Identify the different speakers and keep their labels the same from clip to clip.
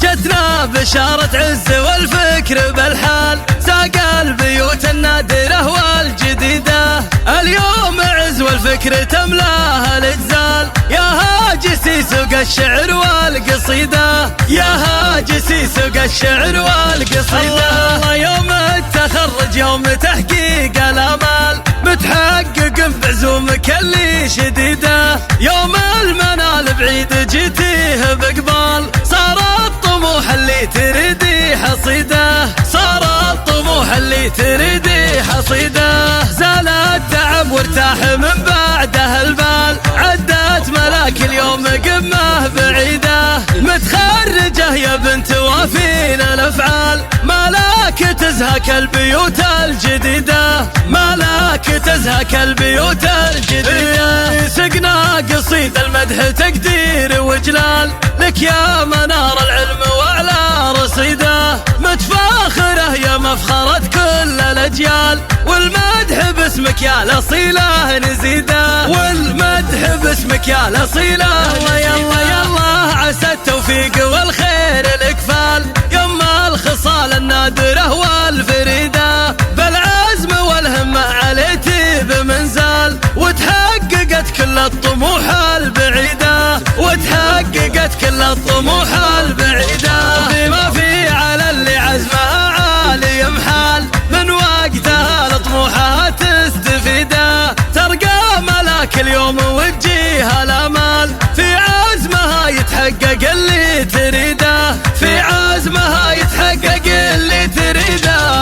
Speaker 1: جتنا بشارة عز والفكر بالحال، ساق البيوت النادرة والجديدة. اليوم عز والفكر تملاها الاجزال، يا هاجسي سوق الشعر والقصيدة، يا هاجسي سوق الشعر والقصيدة. الله يوم التخرج يوم تحقيق الامال، متحقق بعزومك اللي شديدة. يوم المنال بعيد جيتيه بقبال، صار الطموح اللي تريدي حصيده، صار الطموح اللي تريدي حصيده. زال التعب وارتاح من بعده البال، عدت ملاك اليوم قمه بعيده. متخرجه يا بنت وافين الافعال، ملاك تزهك البيوت الجديده، ملاك تزهك البيوت الجديده. سقنا قصيد المدح تقدير وجلال، لك يا منار العلم واعلى رصيده. متفاخره يا مفخرة كل الاجيال، والمدح باسمك يا الاصيله نزيده، والمدح باسمك يا الاصيله. يلا يلا يلا عسى التوفيق والخير الاكفال، يما الخصال النادره والفريده. بالعزم والهمه عليتي بمنزال، وتحققت كل الطموح البعيده، وتحققت كل الطموح البعيده. بما في على اللي عزمه عالي محال، من وقتها لطموحها تستفيده. ترقى ملاك اليوم وتجيها الامال، في عزمها يتحقق اللي تريده، في عزمها يتحقق اللي تريده.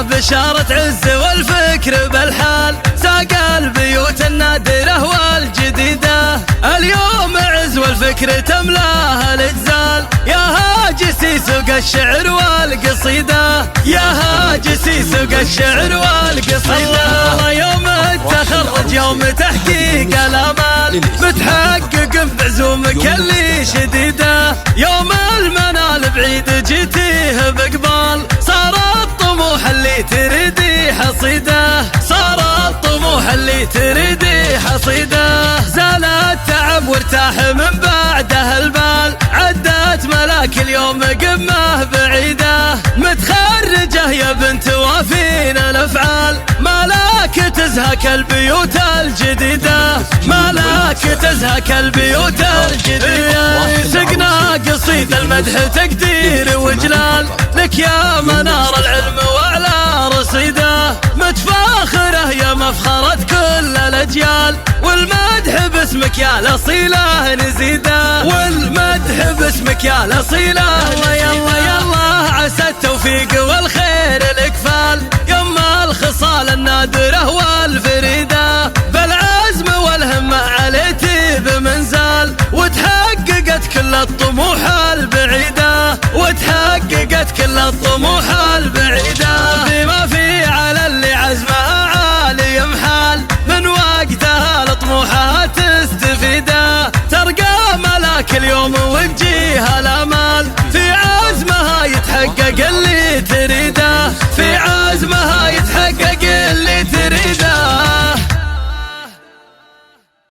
Speaker 1: بشارة عز والفكر بالحال، ساق البيوت النادرة والجديدة. اليوم عز والفكر تملاها الاجزال، يا هاجسي سوق الشعر والقصيدة، يا هاجسي سوق الشعر والقصيدة. الله يوم التخرج يوم تحقيق الامال، متحقق بعزومك اللي شديده. يوم المنال بعيد جيتيه بقبال، صار الطموح اللي تريدي حصيده، صار الطموح اللي تريدي حصيده. زال التعب وارتاح من بعده البال، عدت ملاك اليوم قمه بعيده. متخرجه يا بنت وافين الافعال، ملاك تزهك البيوت الجديده، ملاك تزهك البيوت الجديده. سقنا قصيد المدح تقدير وجلال، لك يا منار العلم واعلى رصيده. متفاخره يا مفخرة كل الاجيال، والمدح باسمك يا الاصيله نزيده، والمدح باسمك يا الاصيله. يلا يلا يلا عسى التوفيق والخير الاكفال، يما الخصال النادره والفريده. بالعزم والهمه عليتي بمنزال، وتحققت كل الطموح البعيده، وتحققت كل الطموح البعيده.